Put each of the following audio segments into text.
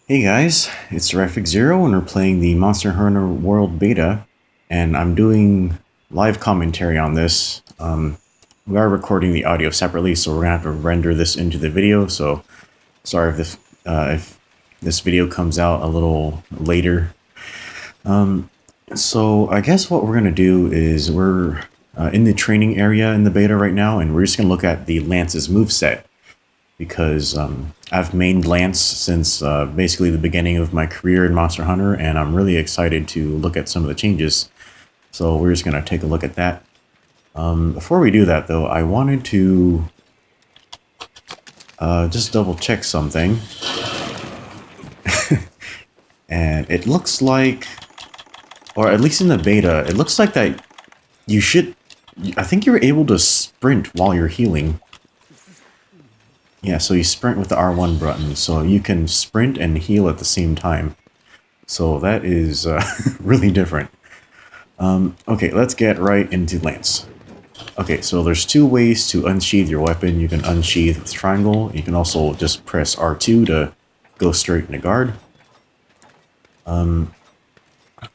Hey guys, it's Rafik Zero and we're playing the Monster Hunter World Beta, and I'm doing live commentary on this. We are recording the audio separately, so we're gonna have to render this into the video. So sorry if this video comes out a little later. So I guess what we're gonna do is we're in the training area in the beta right now, and we're just gonna look at the Lance's moveset because I've mained Lance since basically the beginning of my career in Monster Hunter, and I'm really excited to look at some of the changes. So we're just going to take a look at that. Before we do that, though, I wanted to just double check something. And it looks like, or at least in the beta, it looks like that you should, I think you're able to sprint while you're healing. Yeah, so you sprint with the R1 button, so you can sprint and heal at the same time. So that is really different. Okay, let's get right into Lance. Okay, so there's two ways to unsheath your weapon. You can unsheath with triangle. You can also just press R2 to go straight into guard.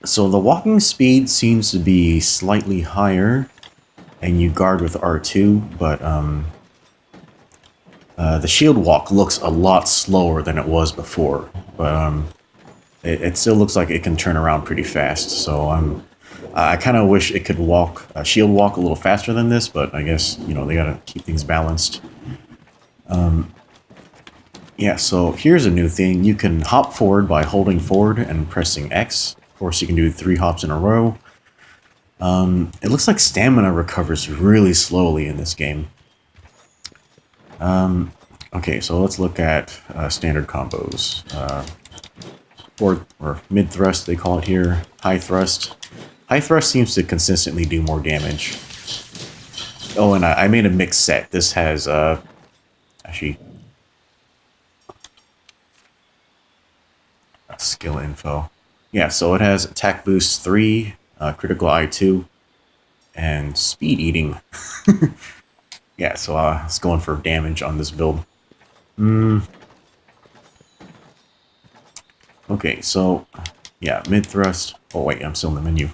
So the walking speed seems to be slightly higher, and you guard with R2, but the shield walk looks a lot slower than it was before, but it still looks like it can turn around pretty fast. So I kind of wish it could shield walk a little faster than this, but I guess they gotta keep things balanced. Yeah, so here's a new thing. You can hop forward by holding forward and pressing X. Of course, you can do 3 hops in a row. It looks like stamina recovers really slowly in this game. Okay, so let's look at standard combos. Forward or mid thrust, they call it here. High thrust. High thrust seems to consistently do more damage. Oh, and I made a mixed set. This has actually skill info. Yeah, so it has attack boost 3, critical eye 2, and speed eating. Yeah, so it's going for damage on this build. Okay, so yeah, mid thrust. Oh wait, I'm still in the menu.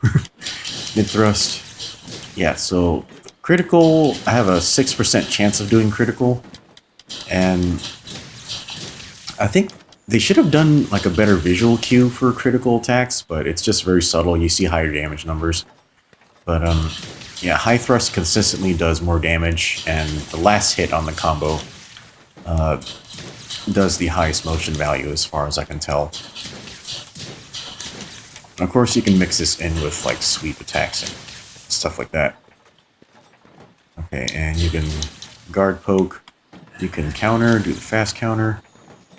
Mid thrust. Yeah, so critical. I have a 6% chance of doing critical, and I think they should have done like a better visual cue for critical attacks, but it's just very subtle. You see higher damage numbers, but yeah, high thrust consistently does more damage, and the last hit on the combo does the highest motion value as far as I can tell. And of course, you can mix this in with like sweep attacks and stuff like that. Okay, and you can guard poke, you can counter, do the fast counter,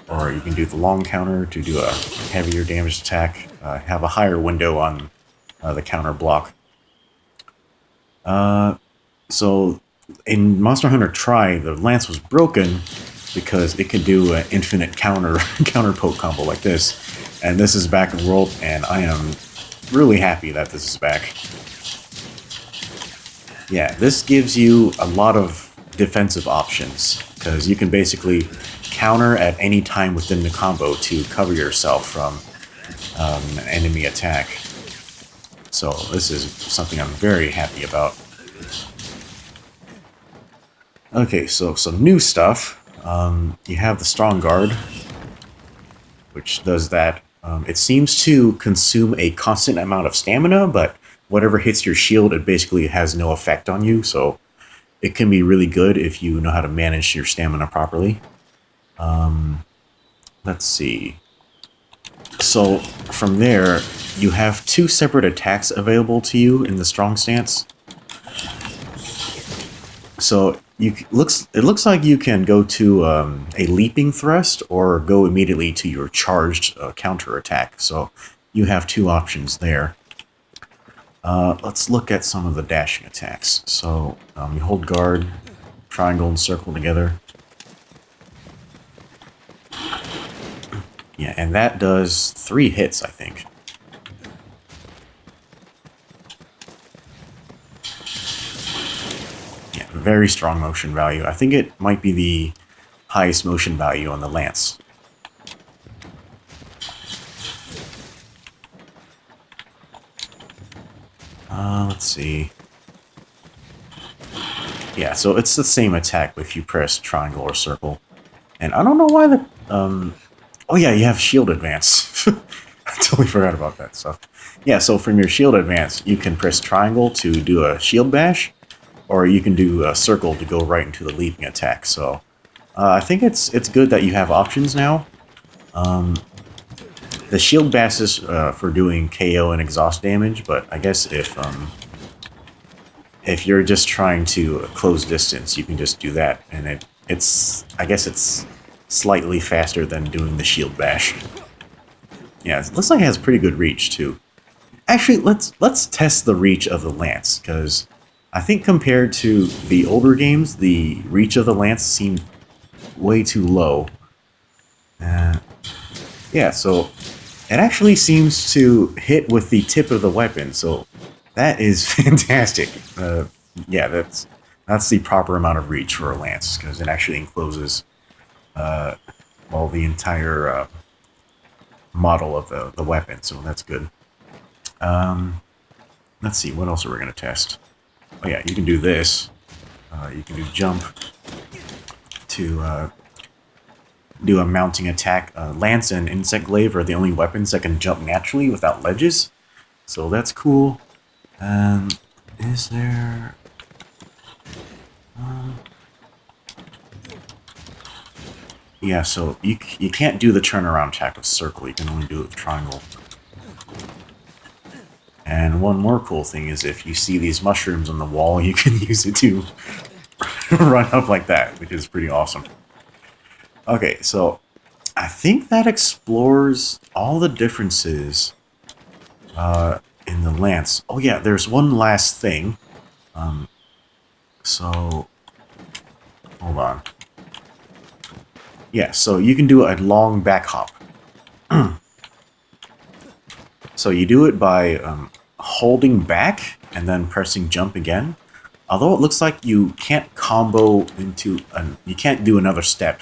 or you can do the long counter to do a heavier damage attack, have a higher window on the counter block. So in Monster Hunter Tri, the Lance was broken because it could do an infinite counter poke combo like this. And this is back in World, and I am really happy that this is back. Yeah, this gives you a lot of defensive options, because you can basically counter at any time within the combo to cover yourself from an enemy attack. So this is something I'm very happy about. Okay, so some new stuff. You have the Strong Guard, which does that. It seems to consume a constant amount of stamina, but whatever hits your shield, it basically has no effect on you, so it can be really good if you know how to manage your stamina properly. Let's see. So from there, you have 2 separate attacks available to you in the Strong stance. So it looks like you can go to a leaping thrust or go immediately to your charged counter attack. So you have 2 options there. Let's look at some of the dashing attacks. So you hold guard, triangle, and circle together. Yeah, and that does 3 hits, I think. Very strong motion value. I think it might be the highest motion value on the Lance. Let's see. Yeah, so it's the same attack if you press triangle or circle. And I don't know why the... Oh yeah, you have shield advance. I totally forgot about that stuff. Yeah, so from your shield advance, you can press triangle to do a shield bash, or you can do a circle to go right into the leaping attack. So I think it's good that you have options now. The shield bash is for doing KO and exhaust damage, but I guess if you're just trying to close distance, you can just do that, and I guess it's slightly faster than doing the shield bash. Yeah, it looks like it has pretty good reach too. Actually, let's test the reach of the lance, because I think compared to the older games, the reach of the lance seemed way too low. Yeah, so it actually seems to hit with the tip of the weapon, so that is fantastic. Yeah, that's the proper amount of reach for a lance, because it actually encloses well, the entire model of the weapon, so that's good. Let's see, what else are we going to test? Oh yeah, you can do this. You can do jump to do a mounting attack. Lance and Insect Glaive are the only weapons that can jump naturally without ledges, so that's cool. Is there... yeah, so you can't do the turnaround attack with circle, you can only do it with triangle. And one more cool thing is if you see these mushrooms on the wall, you can use it to run up like that, which is pretty awesome. Okay, so I think that explores all the differences in the lance. Oh yeah, there's one last thing. So, hold on. Yeah, so you can do a long back hop. So you do it by holding back and then pressing jump again. Although it looks like you can't combo into you can't do another step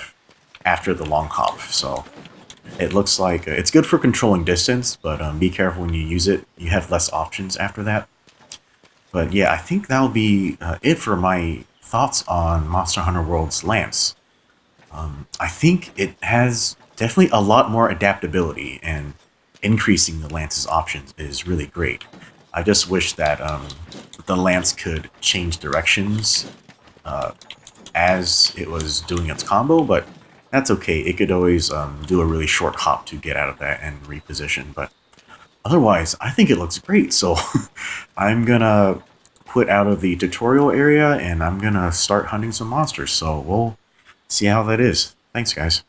after the long hop. So it looks like it's good for controlling distance, but be careful when you use it. You have less options after that. But yeah, I think that'll be it for my thoughts on Monster Hunter World's Lance. I think it has definitely a lot more adaptability, and increasing the Lance's options is really great. I just wish that the Lance could change directions as it was doing its combo, but that's okay. It could always do a really short hop to get out of that and reposition, but otherwise, I think it looks great, so I'm gonna quit out of the tutorial area and I'm gonna start hunting some monsters, so we'll see how that is. Thanks, guys.